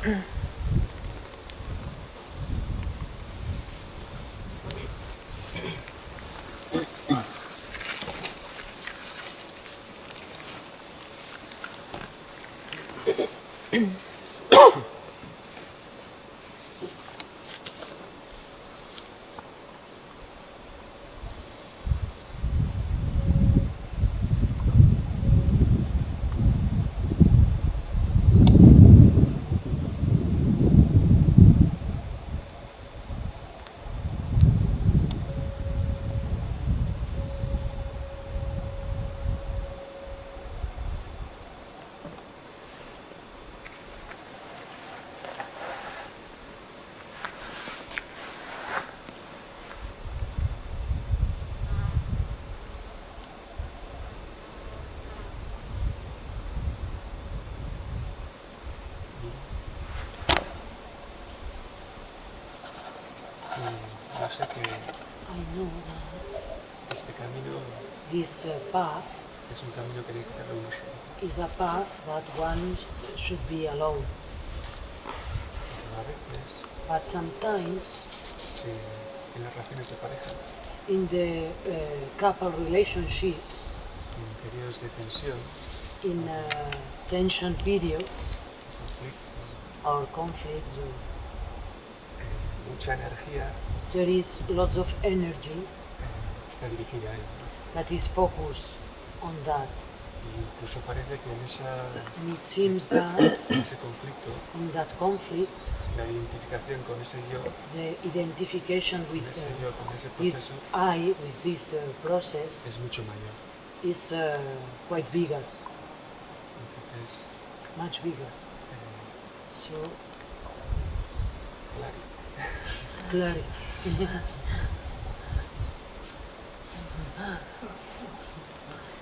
Yo sé que I know that este camino this path es un camino que hay que hacerlo uno solo. is a path that one should be alone. Pero a veces, But sometimes, en las relaciones de pareja, in the couple relationships, en periodos de tensión, in tension periods conflicto, or conflicts, mucha energía there is lots of energy está dirigida a ello. that is focused on that. Y incluso parece que en And it seems that ese conflicto, in that conflict, la identificación con ese yo, the identification with con ese yo, con ese this proceso, I, with this process, es mucho mayor. is quite bigger, Entonces, much bigger. So, clarity.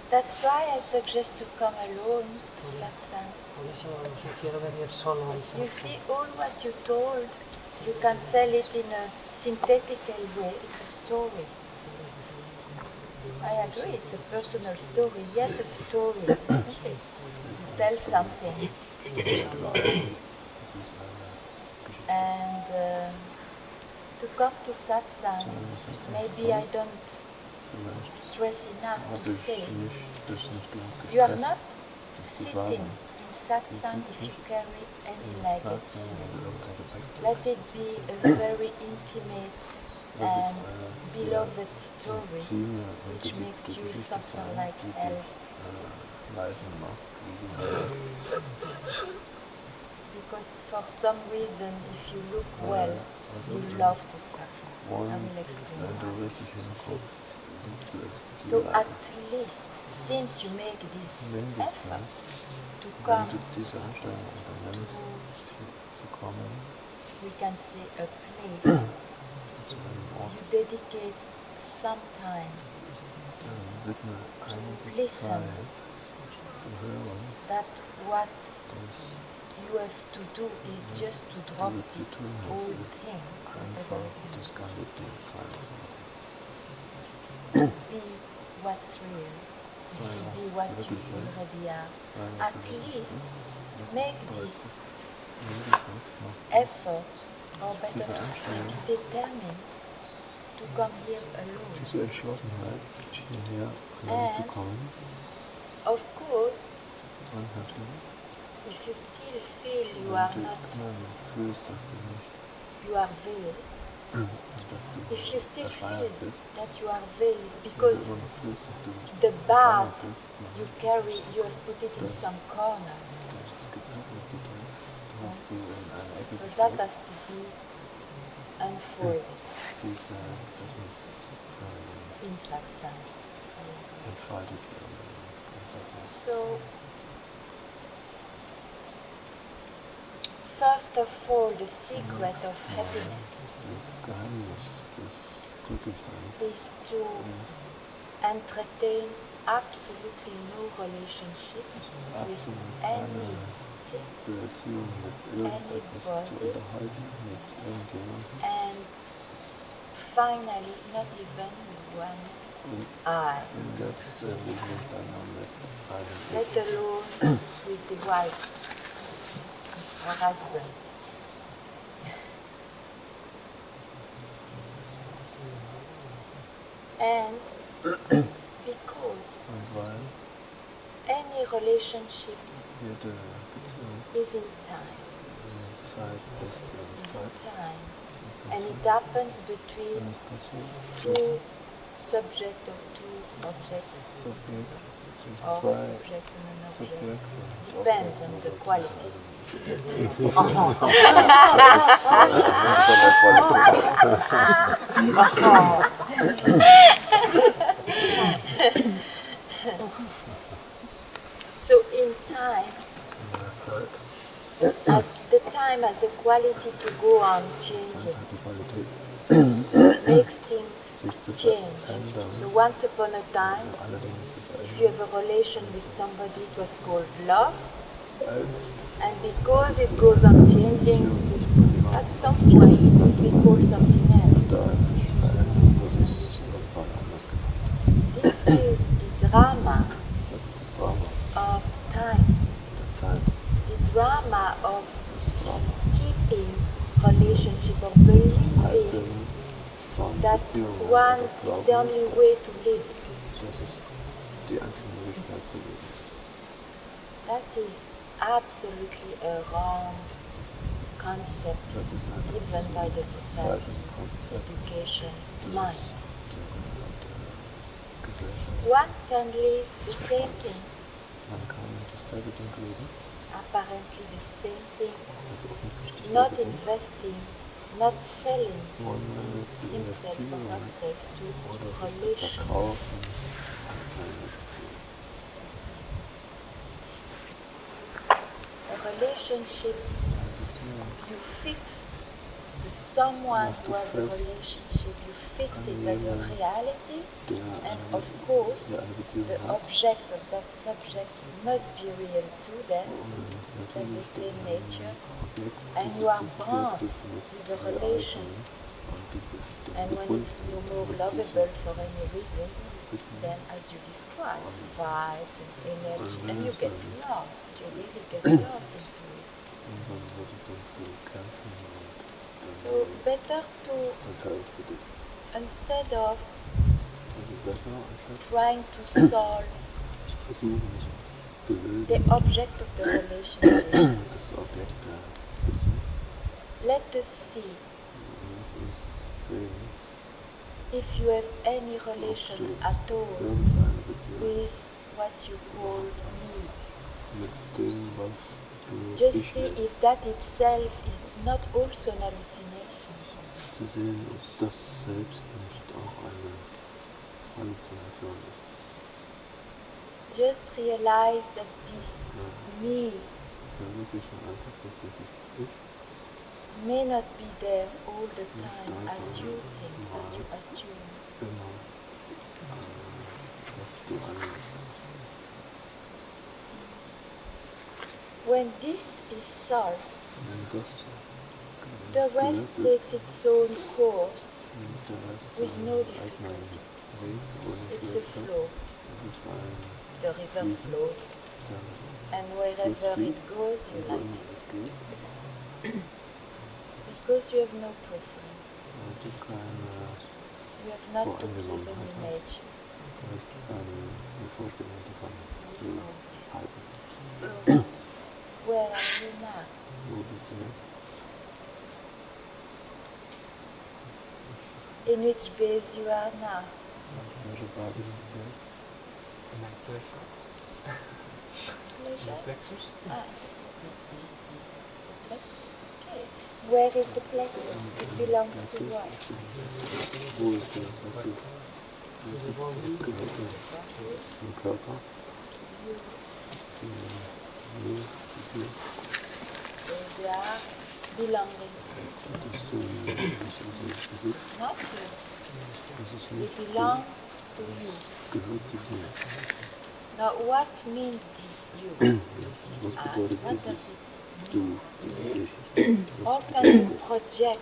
That's why I suggest to come alone to satsang. Por eso sugiero venir solo al You satsang. see, all what you told, you can tell it in a synthetical way. It's a story. I agree, it's a personal story, yet a story, isn't it? You tell something. And to come to satsang, maybe I don't stress enough to say, you are not sitting in satsang if you carry any luggage. Let it be a very intimate and beloved story which makes you suffer like hell. Because for some reason, if you look well, you love to suffer. I will explain why. So at least, since you make this effort to come to, we can say, a place, you dedicate some time to listen that what you have to do is just to drop the old thing, be what's real, be what you already are. At least make this effort, or better to say, determined to come here alone. And of course, if you still feel you are not, you are veiled, if you still feel that you are veiled, it's because the bad you carry, you have put it in some corner. So that has to be unfolded in satsang. So, first of all, the secret of happiness is to entertain absolutely no relationship with anything, anybody, and finally not even one I, let alone with the wife or husband. And because Und weil any relationship jede Beziehung is in time, Zeit ist in is in Zeit. time, and it happens between Und es passiert two subjects or two objects, Subjekt zwischen or a zwei subject and an object, Subjekten. depends on the quality. So in time, In der Zeit as the time has the quality to go on changing, hat die Qualität, makes things sich zu change. verändern. So once upon a time, Alle Dinge zu if verändern. you have a relation with somebody, it was called love, Als and because it goes on changing, at some point it will be called something else. da es sich verändert, wird es irgendwann anders genannt. This is the drama Das ist das Drama of time, der Zeit, the drama of das Drama keeping relationship or believing Halten von that Beziehungen one oder is the Glauben, only way to live. das ist die einzige Möglichkeit zu leben. That is absolutely a wrong concept Das ist ein given by the society, falsches Konzept education, mind. der Gesellschaft. One can live the same thing, Man kann dasselbe Ding leben, apparently the same thing, das offensichtlich not dasselbe Ding, investing, not selling ohne zu himself or investieren herself to oder sich zu relation. verkaufen an eine Beziehung. A relationship, Eine Beziehung you fix the someone who has a relationship, you fix it as a reality, and of course, der eine Beziehung the hat, object of that subject must be real to them, und that's the natürlich same nature, Objekt and dieses you are Subjekt bound muss with a real relation. sein und du bist dem And when it's no more mit lovable dieser for any reason, Beziehung. then as you describe, fights and energy, Und and wenn you es get dann- lost, you really get lost into it. Und dann wird es dann zu kämpfen und So dann better to, verteilst du dich. instead of Also besser anstatt trying to solve versuchen zu lösen, the object of the relationship, das Objekt der Beziehung. let us see Lass uns sehen, if you have any relation at all irgendeine Beziehung with what you call me. mit dem, was du Just ich see nennst. if that itself is not also an hallucination. Zu sehen, ob das selbst nicht auch eine Halluzination ist. Just realize that this me Verwirklichen einfach, dass dieses Ich may not be there all the time as you think, as you assume. immer was du annimmst. When this is solved, Wenn das the rest gelöst ist, takes its own course und der Rest with seinen no eigenen difficulty. Weg ohne It's a Schwierigkeit. flow. Es ist ein The river flows, der and wherever it fließt, goes, you wo like immer it. es geht. Because you have no preference. Weil du keine, You have not to keep an image. du hast eine Vorstellung davon zu halten. So, where are you now? Wo bist du jetzt? In which base you are now? Welche Basis ist jetzt? in my pleasure, Pleasure? plexus. Ah. Plexus, okay. Where is the plexus? It belongs to what? Wo ist das? Was ist? Gehört zum Körper? You. Zum Mir? Zu dir? So they are belonging. Das ist Besitz. It's not you. Das ist They nicht belong to you. gehört zu dir. Now what means this you? Was I? bedeutet What does dieses it Du, mean? dieses Ich? How can you project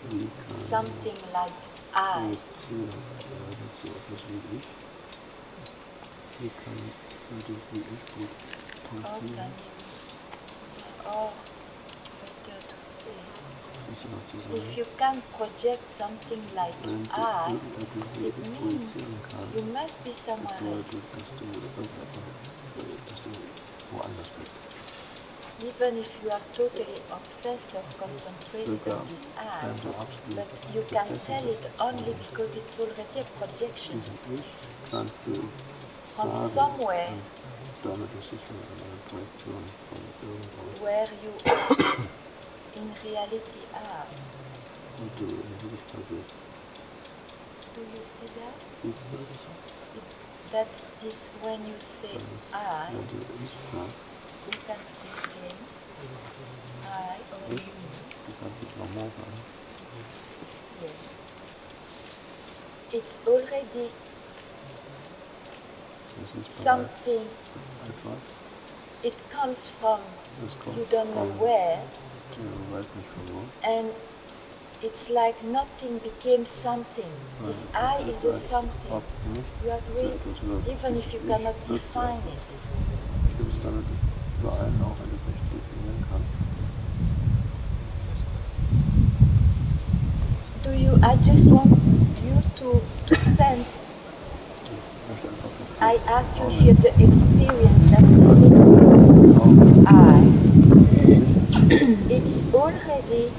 Wie kann something like I Beziehung werden zu etwas wie ich? Wie kann etwas wie ich gut How funktionieren? can you, or better to say, if you can project something like I, it means you must be somewhere else. Even if you are totally obsessed or concentrated on this I, but you can tell it only because it's already a projection from somewhere where you in reality are. Do you see that? That is when you say I, you can see again I or you. Yes. It's already something. It comes from you don't know where, and it's like nothing became something. This I is a something. You agree? Even if you cannot define it. Do you? I just want you to sense. I ask you if you have the experience that I. It's already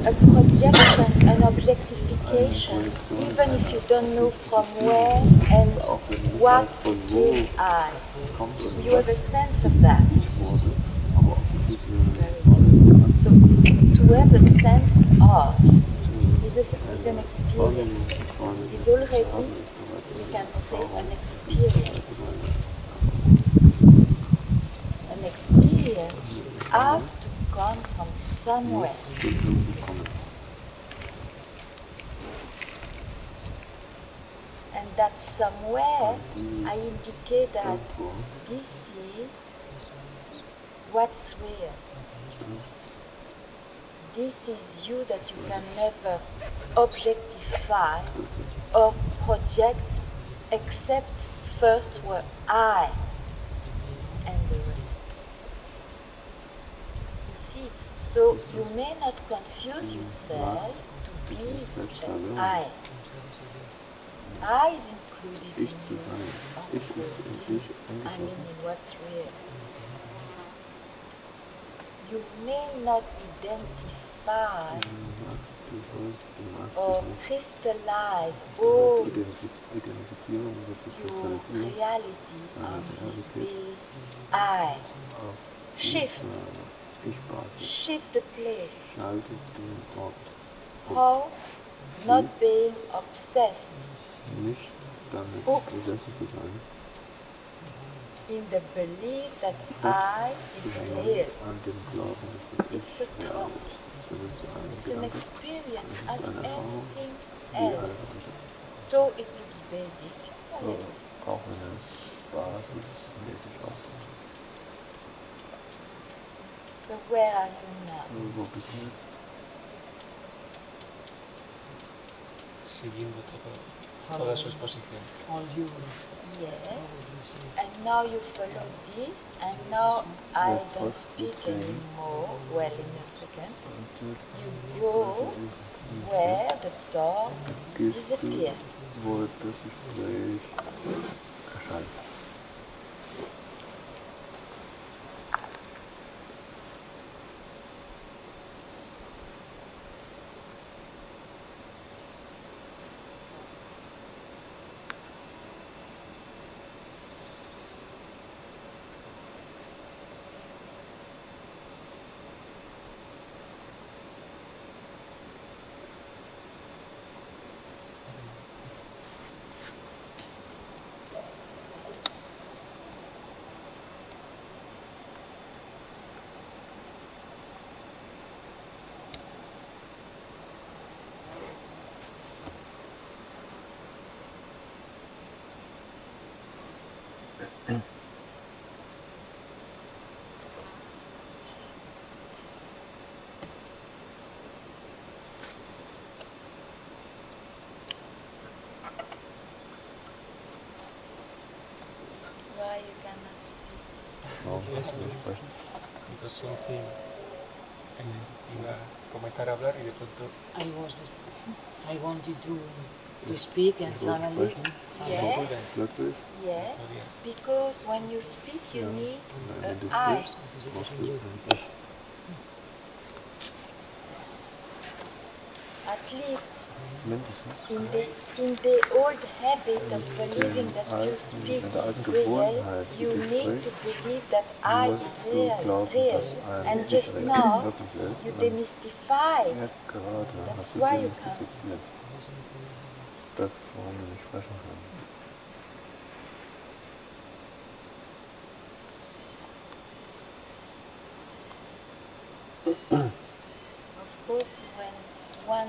a projection, an objectification, even if you don't know from where and what became I. You have a sense of that. So to have a sense of is an experience. Is already, we can say, an experience. An experience has to come from somewhere. And that somewhere I indicate as this is what's real. This is you that you can never objectify or project except first were I and the rest. You see, so you may not confuse yourself to be an I. I is included in you, of course. I mean in what's real. You may not identify or crystallize all your reality on this base I. Shift the place. How? Not being obsessed. Hooked in the belief that I is real. It's a thought. It's an experience as anything else. Though it looks basic. So where are you now? Siguiendo toda su exposición. Yes. And now you follow this, and now I don't speak anymore. Well, in a second. You go where the door disappears. Why you cannot speak? Because something iba a comenzar a hablar y de pronto I wanted to speak and suddenly Yeah. Plötzlich, Yes, because when you speak, you need wenn du I. sprichst, brauchst du ein Ich. At least Mindestens. in the old habit of believing that you speak is real, you need to believe that I is real. And just now, you demystify it. Jetzt gerade That's hast du why you can't demystifiziert. Das ist, warum du nicht sprechen kannst. Of course, when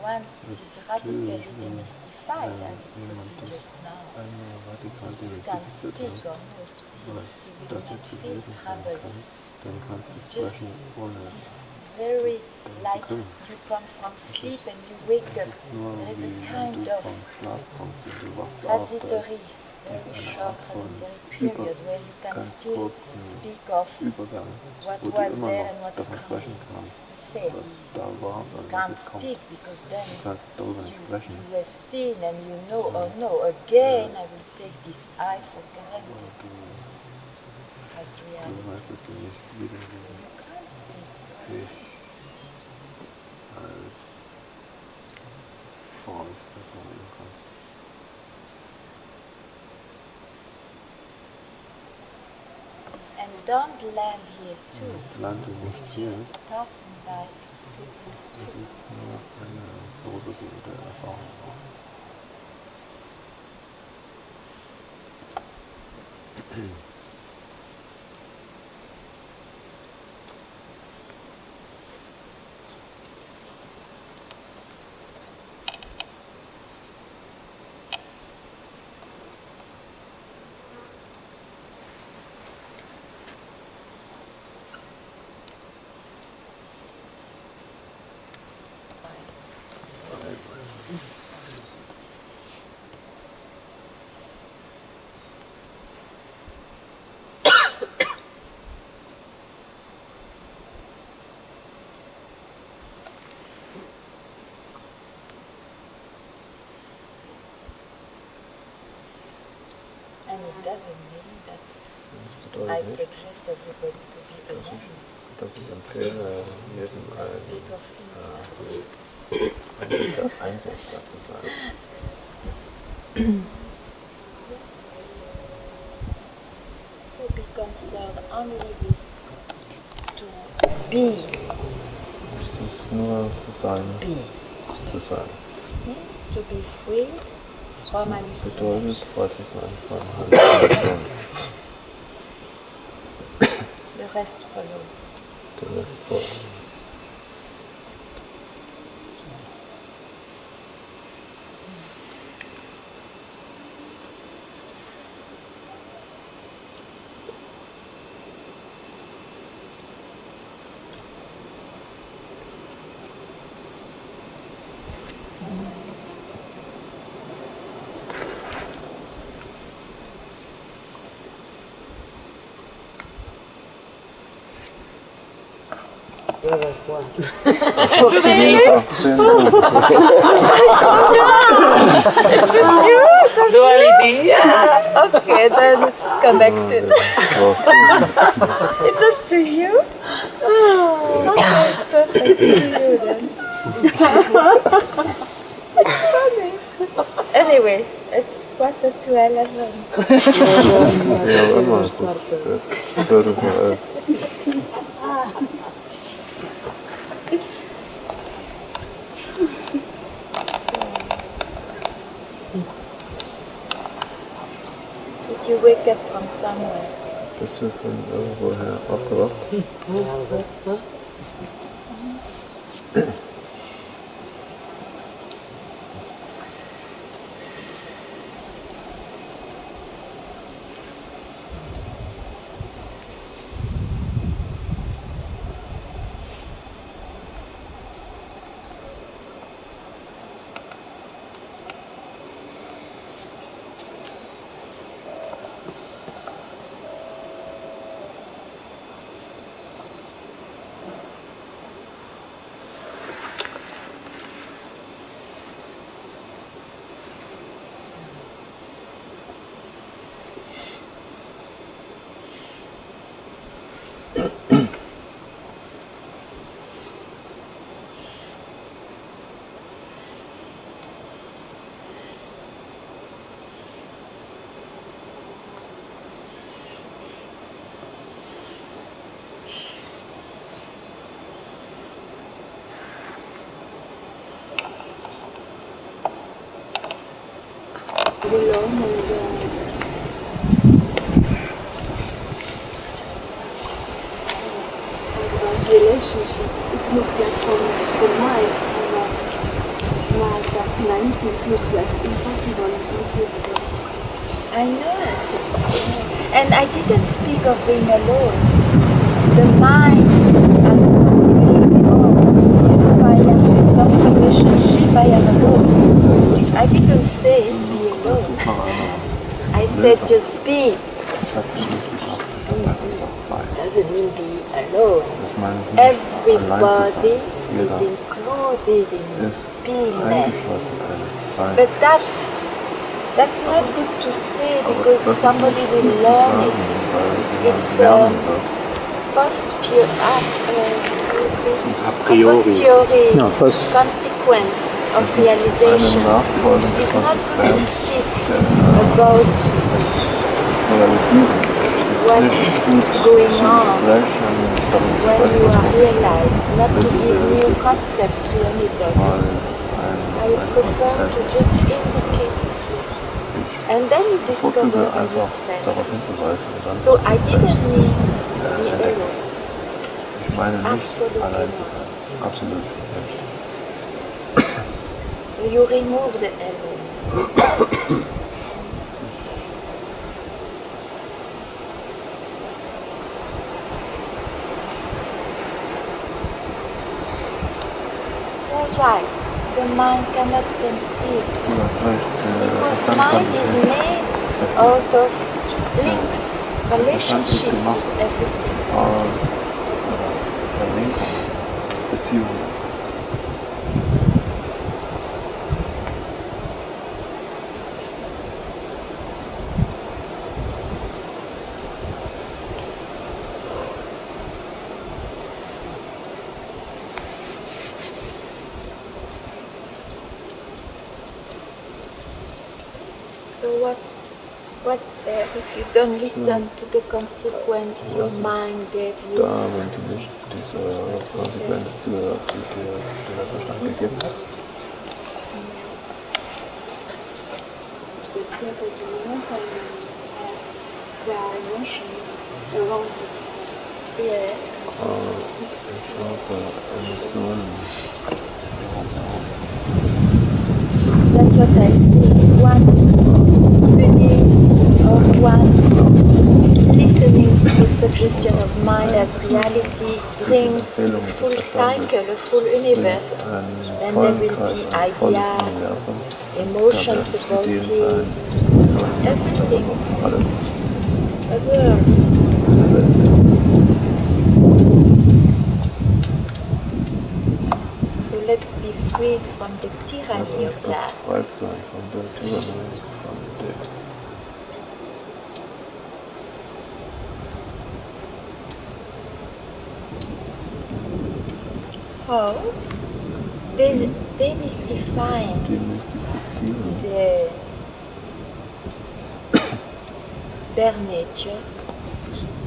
once it is radically demystified, as it would be just now, Einmal radikal you can demystifiziert speak hast, or no speak, you was will das not jetzt feel gewesen sein trouble. kann, dann kannst du It's just sprechen ohne. this very, like you come from sleep and you wake up. Nur There is wie a wenn kind du of vom Schlaf kommst und du wachst auf, da transitory, ist very eine short Art von transitory period where you can ganz still kurzen speak of Übergang, what wo du was immer there noch and what's davon coming. sprechen kannst, It's the same. was da war You und was can't jetzt kommt. speak because then Du kannst darüber nicht sprechen. you have seen and you know, oh no, again I will take this I for granted as Du reality. weißt, dass du nicht wieder So dieses you can't speak. Ich als Voraussetzung nehmen kannst. And don't land here too. Lande nicht It's hier, just a passing by experience das too. ist nur eine vorübergehende Erfahrung. And it doesn't mean that Das I bedeutet nicht, suggest everybody to be alone. dass ich empfehle, jedem I speak of insight. ein Einzelner zu sein. So be concerned only with to be. Es ist nur zu sein, Be zu sein. means to be free from Bedeutet, hallucination. frei zu sein von Halluzination. The rest follows. Der Rest folgt. It's just you? Just duality. yeah. Okay, then it's connected. It's just to you? Oh, okay, it's perfect to you then. It's funny. Anyway, it's 11:15. Ja, immer. Es ist Viertel vor 11. Did you wake up from somewhere? Bist du von irgendwoher aufgewacht? relationship, it looks like from my personality, it looks like impossible, inconceivable. I know. And I didn't speak of being alone. The mind has a confusion. If I am in some relationship, I am alone. I didn't say be alone. I said just be. Doesn't mean be alone. Everybody is included in beingness. But that's not good to say because somebody will learn it. It's posteriori consequence of realization. It's not good to speak about what's going on when you are realized, not to give new concepts to anybody. I would prefer to just indicate. And then you discover by yourself. So I didn't mean be alone. Absolutely not. So you remove the alone. You're right. The mind cannot conceive because mind is made out of links, relationships with everything. So what's there if you don't listen to the consequence your mind gave you? Wenn du nicht diese Konsequenz zuhörst, die dir der Verstand gegeben hat. But here at the moment I have the emotion around this. Yes. Ich habe Emotionen. That's what I see. One belief or one listening to the suggestion of mind as reality brings a full cycle, a full universe. Then there will be ideas, emotions about it, everything. A world. So let's be freed from the tyranny of that. How? Demystifying their nature,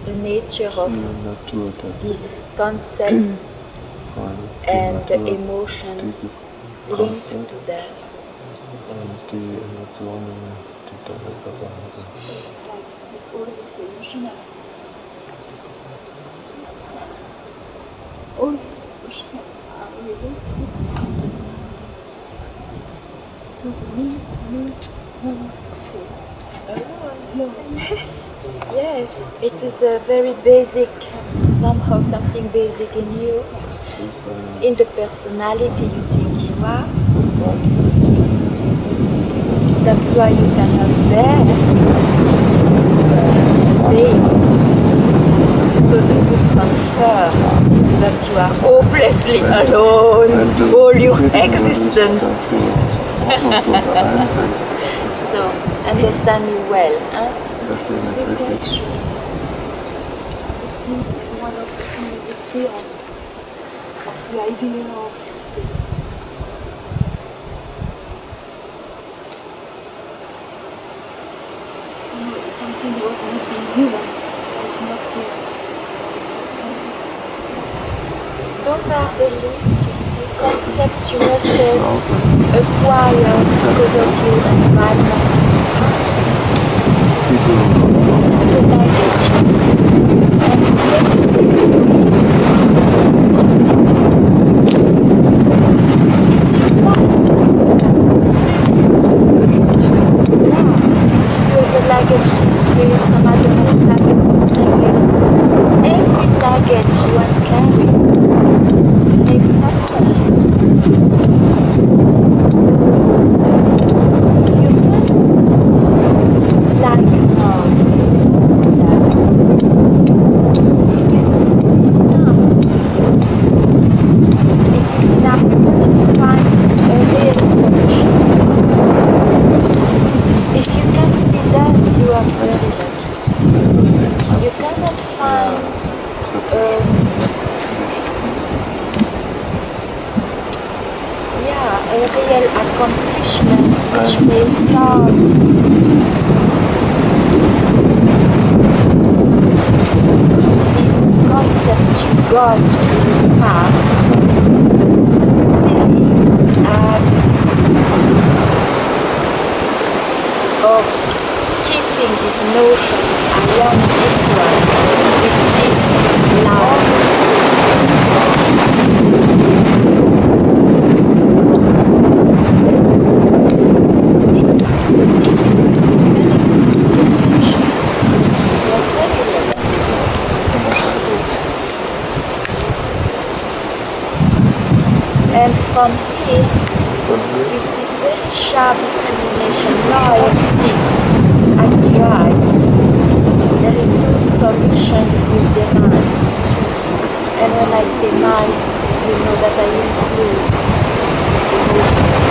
the nature of this concept and the emotions linked to that. It's all this emotional. All this emotional are related to the need Yes, yes, it is a very basic, somehow something basic in you, in the personality you think you are. That's why you cannot bear saying, because it would confer that you are hopelessly alone all your existence. So, understand me well. Huh? This is one of the things that fear of the idea of something what would be human, but not here. Those are beliefs, you see, concepts you must have acquired because of your environment in the past. This is a language, and this sound. This concept you got in the past still as of keeping this notion, I am this one, with this loud and from here, with this very sharp discrimination, now I have seen, I tried, there is no solution with the mind. And when I say mind, you know that I include emotions,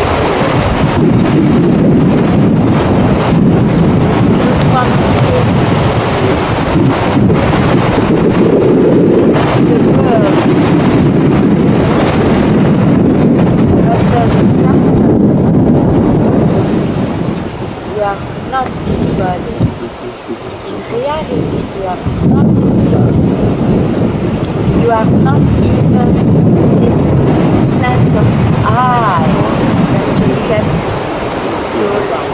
experience. So from here, the world you are not this body. In reality, you are not this body. You are not even this sense of I that you kept so long.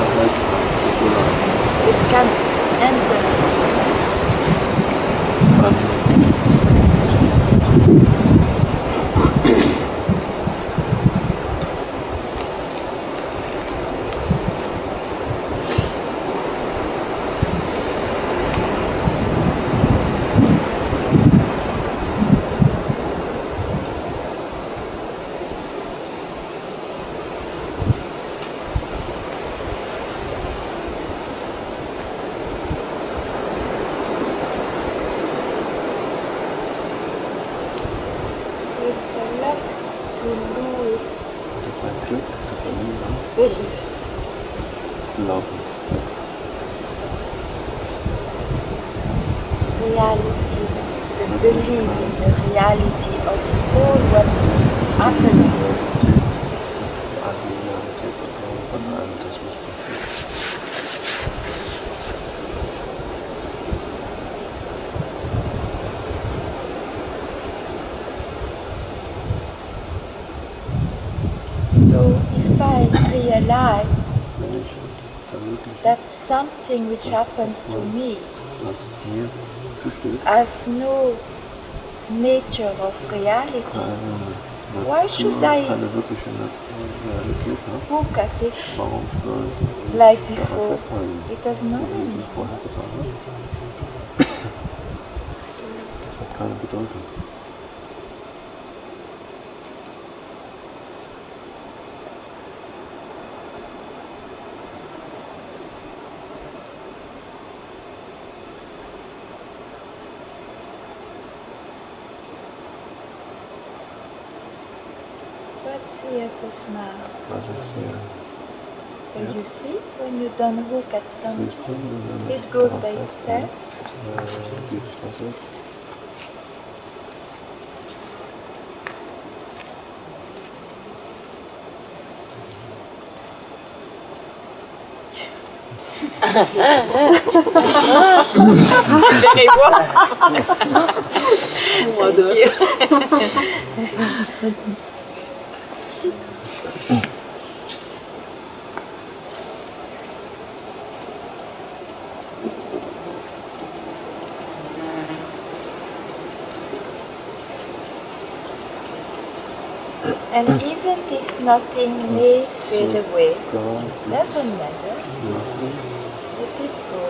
It can enter. It's a lot to lose beliefs. Reality, the belief in the reality of all what's happening. So if I realize that something which happens to me has no nature of reality, why should I look at it like before? It has no meaning. Keine Bedeutung. What's here just now? Was ist hier? So you see, when you don't look at something, it goes by itself. Geht es das jetzt? And even this nothing may fade away. Doesn't matter. Let it go.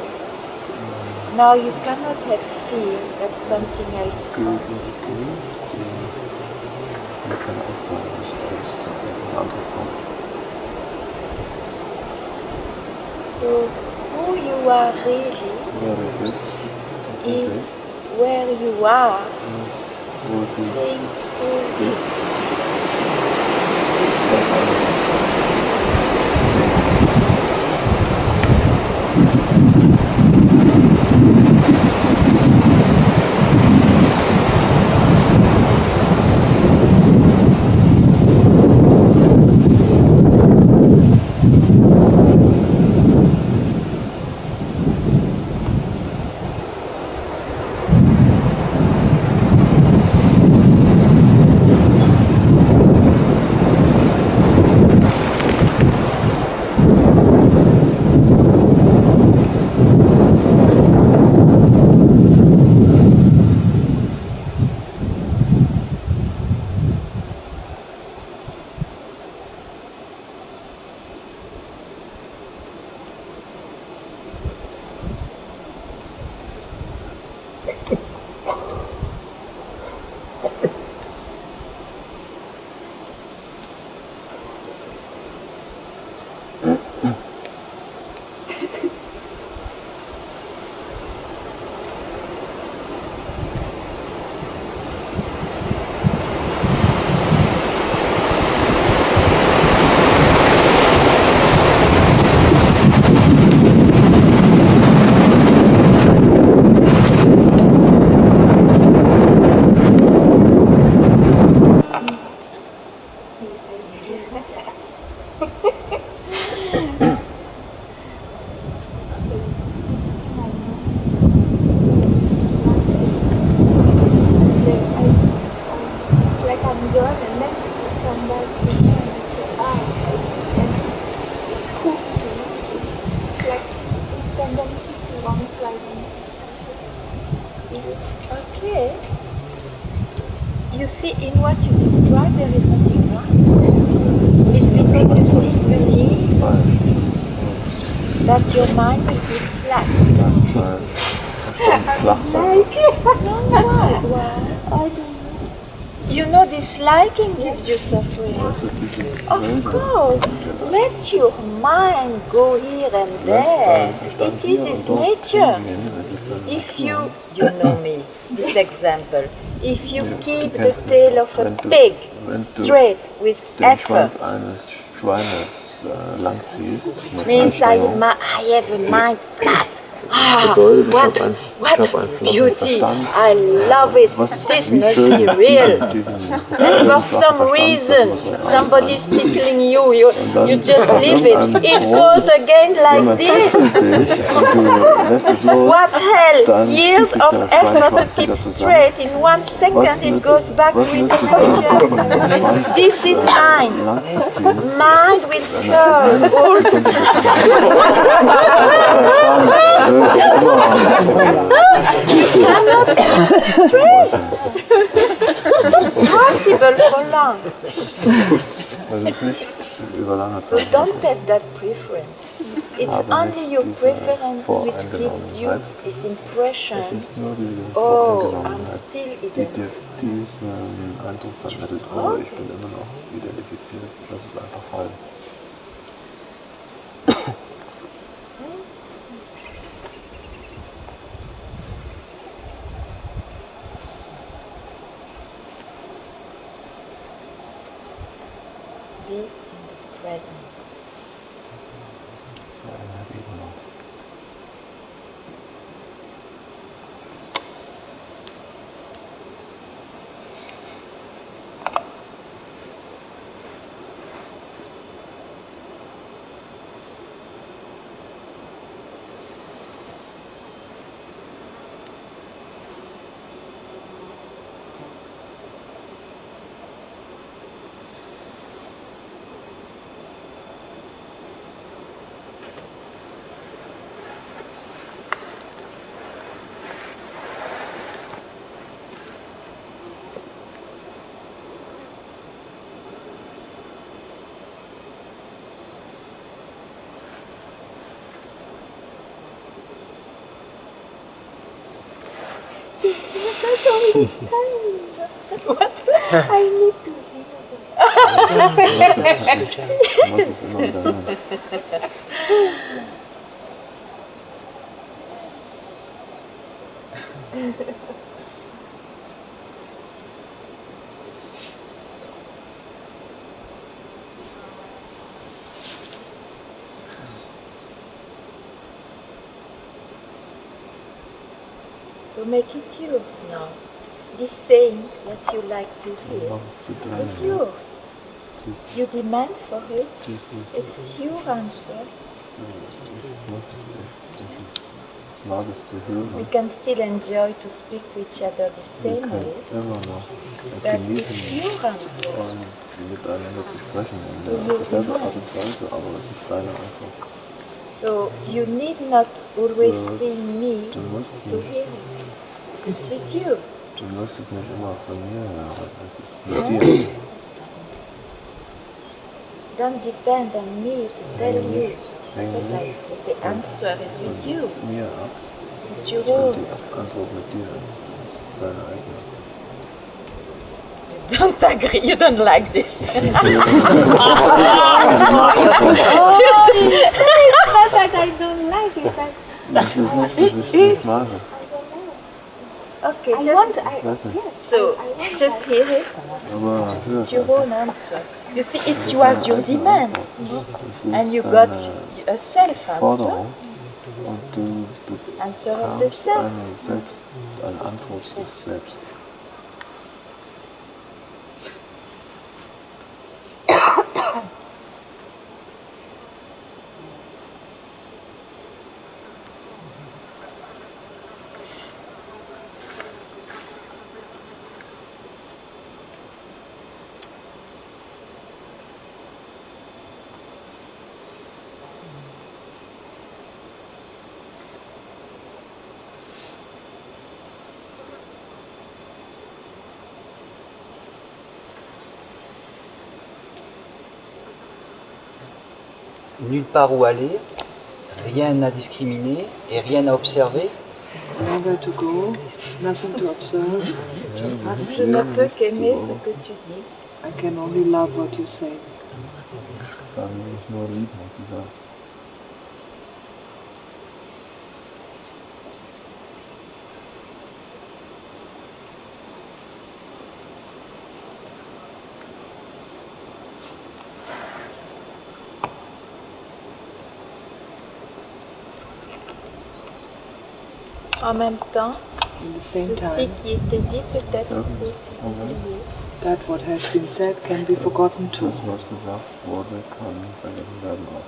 Now you cannot have fear that something else comes. So who you are really is where you are, saying who is. Okay. You see, in what you describe, there is nothing wrong. It's because you still believe that your mind will be flat. No, why? I don't know. You know, disliking gives you suffering. Of course, let your mind go here and there. It is its nature. If you know me, this example, if you keep the tail of a pig straight with effort, means I have a mind flat. Ah, what beauty! I love it. This must be real. And for some reason, somebody's tickling you. You just leave it. It goes again like this. What hell? Years of effort to keep straight. In 1 second, it goes back to its nature. This is mind. Mind will curl all the time. You cannot keep straight. It's impossible for long. So don't have that preference. It's only your preference which gives you this impression, oh, I'm still identified. Diesen Eindruck vermittelt, oh, ich bin immer noch identifiziert, das ist einfach falsch. Be in the present. What? I need to So make it yours now. This saying that you like to hear is yours. You demand for it. It's your answer. We can still enjoy to speak to each other the same way, but it's your answer. So you need not always see me to hear it. It's with you. Du musst es nicht immer von mir hören, es ist mit dir. Don't depend on me to tell you. So I say, the answer is with you. Mir ab. It's your own. Die Antwort mit dir. Deine eigene. You don't agree, you don't like this. that I don't like it. Das ist nicht, was ich nicht mache. Okay, Yes, so just hear it. Aber It's your own answer. You see, it was your demand, and you got a self-answer. Forderung und du Answer of the self. eine Antwort des Selbst. nulle part où aller, rien à discriminer et rien à observer. Nowhere to go, nothing to observe. Je ne peux qu'aimer ce que tu dis. I can only love what you say. Kann ich nur lieben, was du sagst. En même temps, In the same ceci time, qui était dit peut être aussi oublié. that what has been said can be forgotten too. Das, was gesagt wurde, kann vergessen werden auch.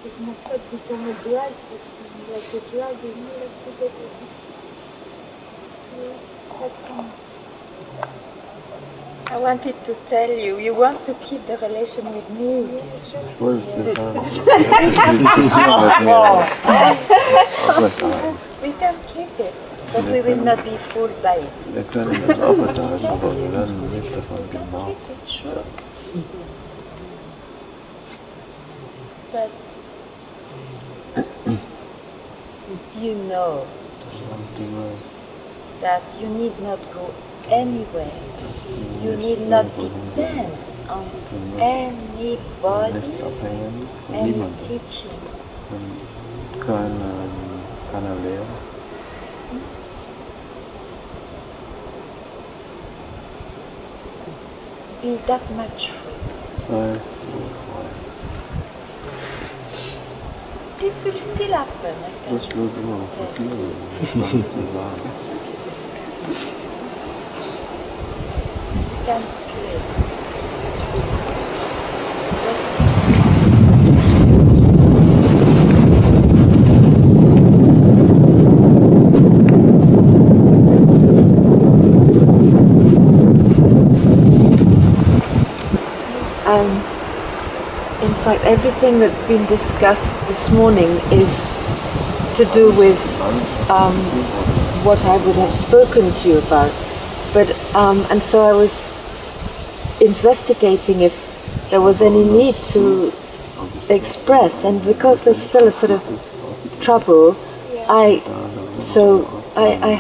It must not become a drag system, like a drag is not acceptable to satsang. I wanted to tell you, you want to keep the relation with me. Ich wollte dir sagen, We can keep it, but we will not be fooled by it. wir können das aufrechterhalten, aber wir werden nicht davon gemacht. Sure. But you know that you need not go anywhere. You need not depend on anybody, Nicht abhängen von any niemandem, teaching. von keiner Lehre. Be that much free. Sei so frei. This will still happen. I Das can wird immer noch passieren, das kann ich dir sagen. can play. In fact, everything that's been discussed this morning is to do with what I would have spoken to you about. But and so I was investigating if there was any need to express, and because there's still a sort of trouble, I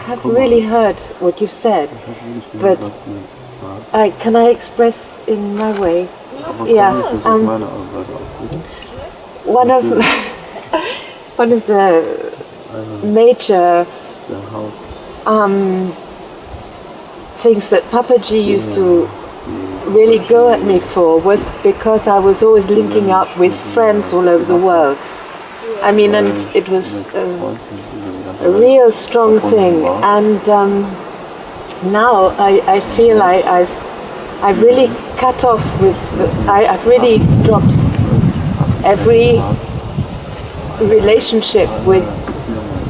have really heard what you said, but can I express in my way? Yeah. One of the major things that Papaji used to really go at me for was because I was always linking up with friends all over the world. I mean, and it was a real strong thing. And now I feel I've really cut off with. I've really dropped every relationship with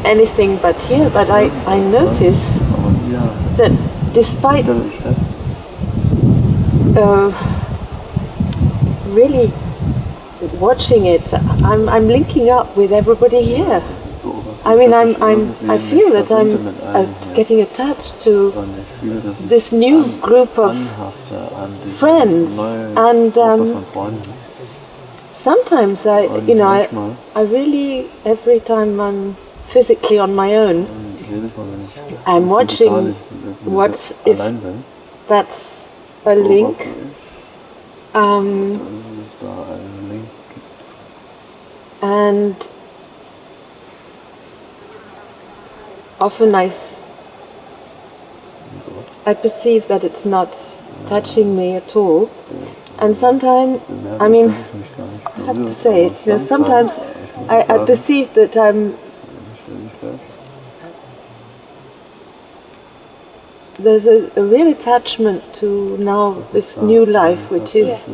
anything but here. But I notice that despite really watching it, I'm linking up with everybody here. I mean, I feel that I'm getting attached to this new group of friends, and sometimes I really, every time I'm physically on my own, I'm watching what's, if that's a link. And often I perceive that it's not touching me at all. And sometimes, I mean, I have to say it, sometimes I perceive that there's a real attachment to now this new life, which is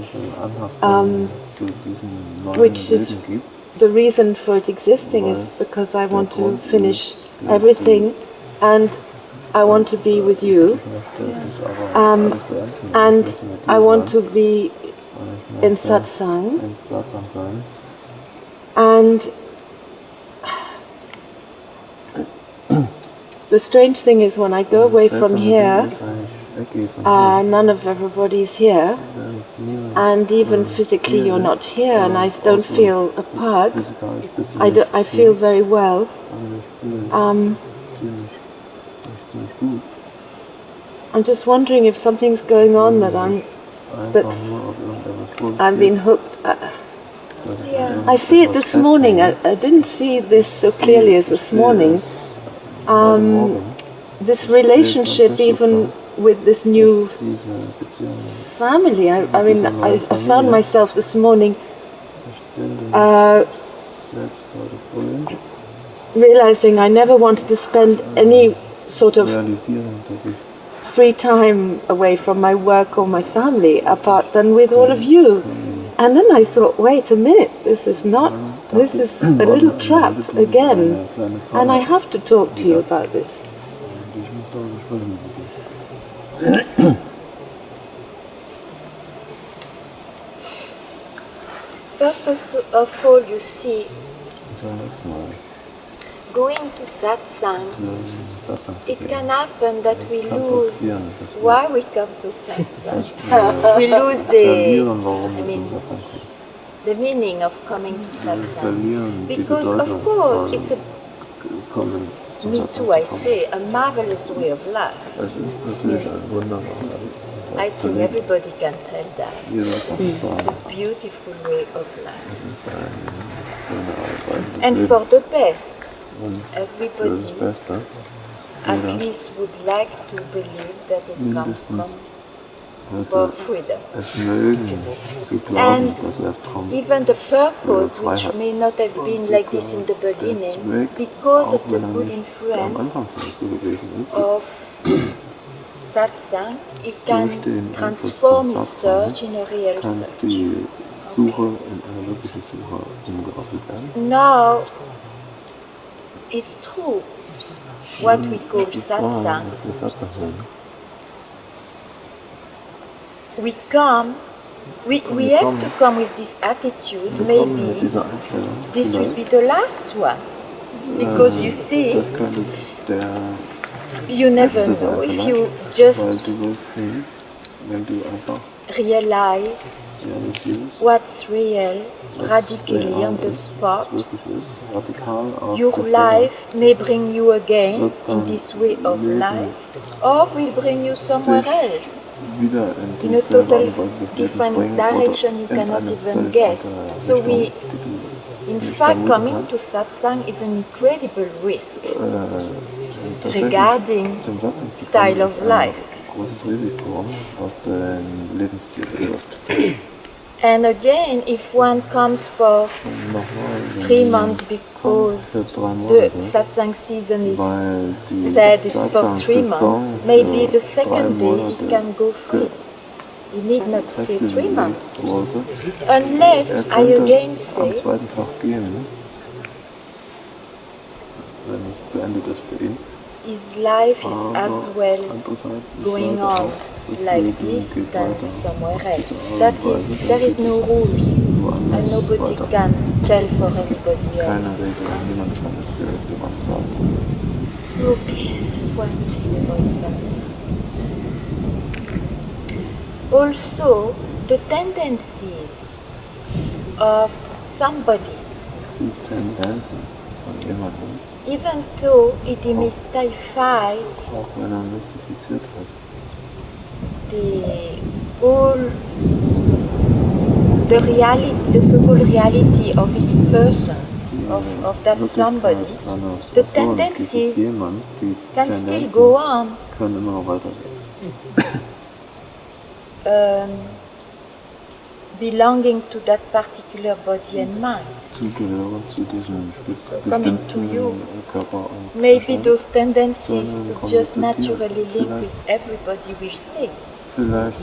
the reason for it existing is because I want to finish everything and I want to be with you, and I want to be in satsang, and the strange thing is when I go away from here, none of everybody's here, and even physically you're not here, and I don't feel apart. I feel very well. I'm just wondering if something's going on that I'm being hooked. I see it this morning. I didn't see this so clearly as this morning. This relationship, even with this new family. I mean, I found myself this morning realizing I never wanted to spend any sort of free time away from my work or my family apart than with all of you. And then I thought, wait a minute, this is a little trap again, and I have to talk to you about this. First of all, you see, going to satsang, it can happen that we lose why we come to satsang. We lose the meaning of coming to satsang. Because of course it's me too, I say, a marvelous way of life. I think everybody can tell that. It's a beautiful way of life. And for the best. Everybody at least would like to believe that it comes for freedom. And even the purpose, which may not have been like this in the beginning, because of the good influence of satsang, it can transform his search in a real search. Okay. Now, it's true, what we call satsang. We have to come with this attitude, maybe this will be the last one. Because you see, you never know if you just realize what's real radically on the spot. Your life may bring you again in this way of life, or will bring you somewhere else, in a total different direction you cannot even guess. So in fact, coming to satsang is an incredible risk regarding style of life. And again, if one comes for 3 months because the satsang season is said it's for 3 months, maybe the second day it can go free. You need not stay 3 months. Unless, I again say, his life is as well going on like this than somewhere else. That is, there is no rules, and nobody can tell for anybody Keine else. Regel, niemand kann es für jemanden sagen. Okay, this is one thing about satsang. Also, the tendencies of somebody, Die Tendenzen von jemandem, even though it demystified auch wenn er mystifiziert hat, the reality, the so-called reality of his person, of that somebody, the tendencies can still go on können immer noch weitergehen. belonging to that particular body and mind. Zugehören zu diesem Coming to you. bestimmten Körper und Maybe Verstand. those tendencies to just naturally link with everybody will stay. Vielleicht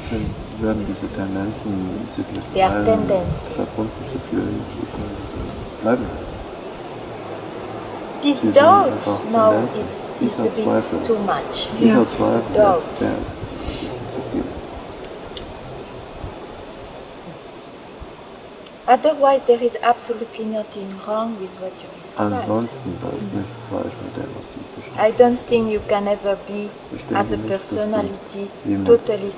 werden diese Tendenzen sich mit They are allen tendencies. verbunden zu fühlen, bleiben. This Sie sind doubt einfach now Tendenzen. is a Dieser bit Zweifel. too much. Dieser Zweifel, Doubt. der ist zu viel. Otherwise, there is absolutely nothing wrong with what you describe. Ansonsten, da ist nichts falsch mit dem, was du beschreibst. I don't think you can ever be, as a personality, totally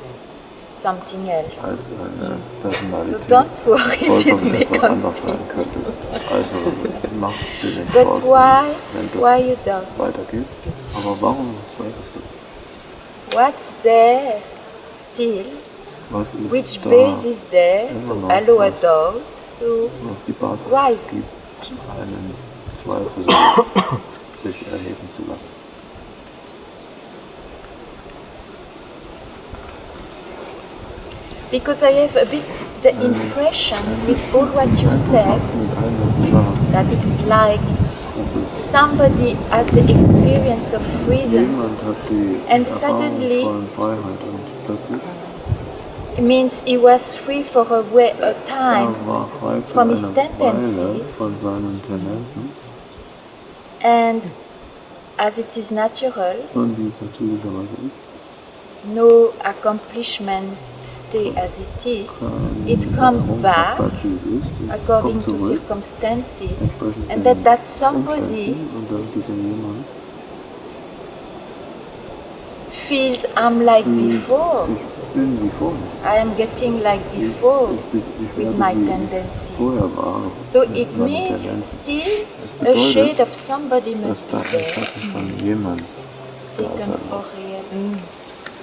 something else. Als eine Personalität So don't worry, this may vollkommen etwas anders continue. sein könntest. Also mach dir den But Spaß, why wenn you das doubt? weitergeht. Aber warum zweifelst du? What's there still? Was ist Which da, base is there immer to noch allow a was, doubt to was die Basis rise? gibt, einen Zweifel sich erheben zu lassen? Because I have a bit the impression with all what you said Mit allem, was du sagst, that it's like dass es somebody has the experience of freedom. jemand hat die And Erfahrung suddenly- von Freiheit und plötzlich It means he was free for a time war frei from von his einer Weile tendencies. von seinen Tendenzen And as it is natural, und wie es natürlicherweise ist. no accomplishment stay as it is. It comes back according to circumstances, and that somebody und dass dieser jemand feels I'm like before. ich bin wie vorher. I am getting like before Ich with werde my wie tendencies. vorher war. So mit it meinen means Tendenzen. still a bedeutet, shade of somebody Dass must da be ein there, Schatten von jemand da taken sein for muss, real.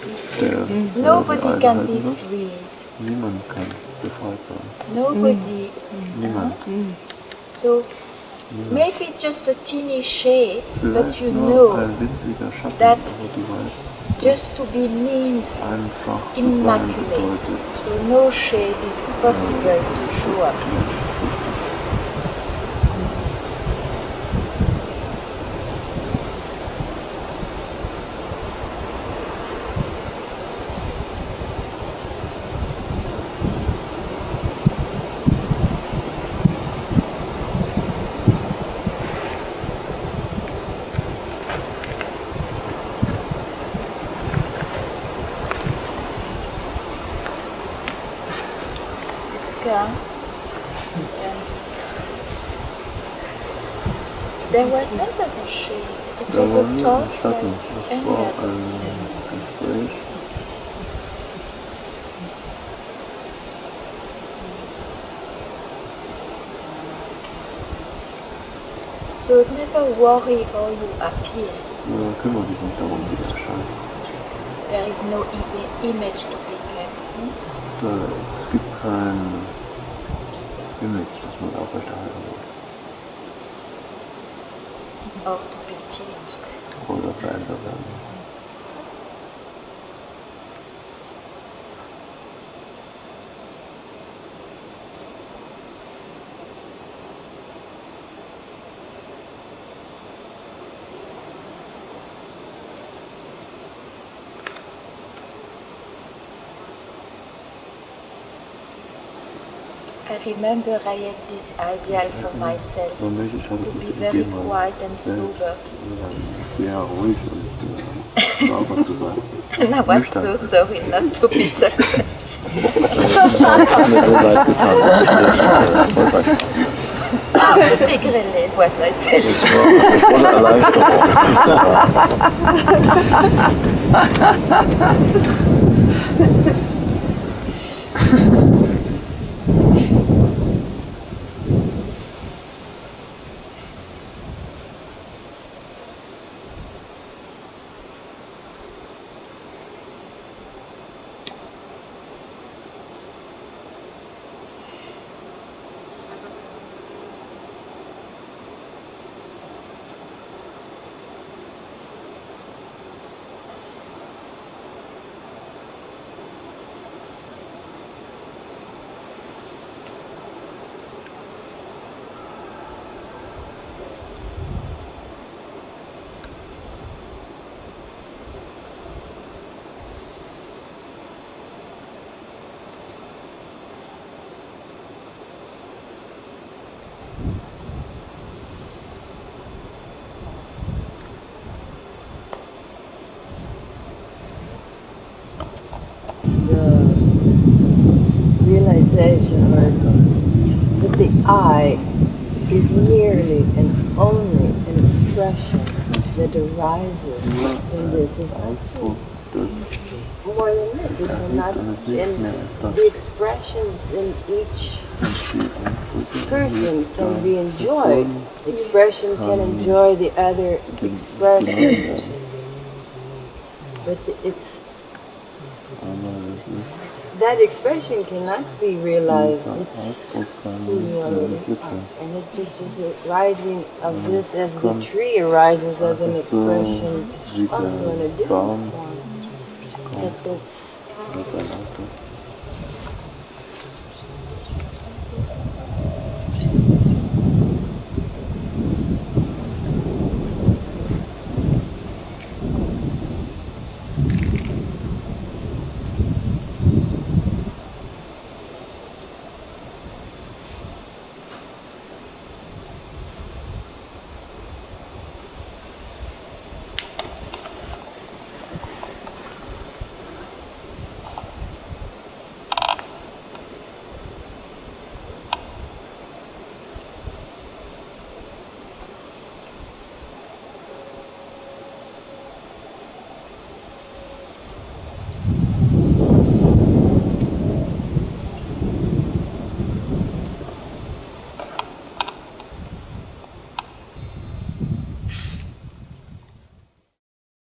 You see, der nobody can be einhalten wird. freed. Niemand kann befreit sein. Nobody. Niemand. So maybe just a teeny shade, but Vielleicht you nur know ein winziger Schatten, that aber du weißt, just to be means einfach zu sein immaculate. bedeutet, So no shade is possible to show up. There was never a shade. It da was war a nie ein talk Schatten. like Das any war other. ein Gespräch. So never worry how you appear. Nur kümmere dich nicht darum, wie das erscheint. There is no image to be kept. Es gibt kein Image, das man aufrechterhalten muss Or to be changed. oder verändert werden muss. I remember I had this ideal for myself Für mich, ich hatte to be diese very Idee, quiet and sober. sehr ruhig und sauber zu sein. And I was so sorry not to be successful. Das hat mir so leid getan, dass ich nicht erfolgreich war. It's a big relief what I tell you. The realization that the I is merely and only an expression that arises in this is more than this. It cannot, and the expressions in each person can be enjoyed. Expression can enjoy the other expressions, but it's that expression cannot be realized. It's who you already are. And it just is a rising of this as the tree arises as an expression also in a different form. That's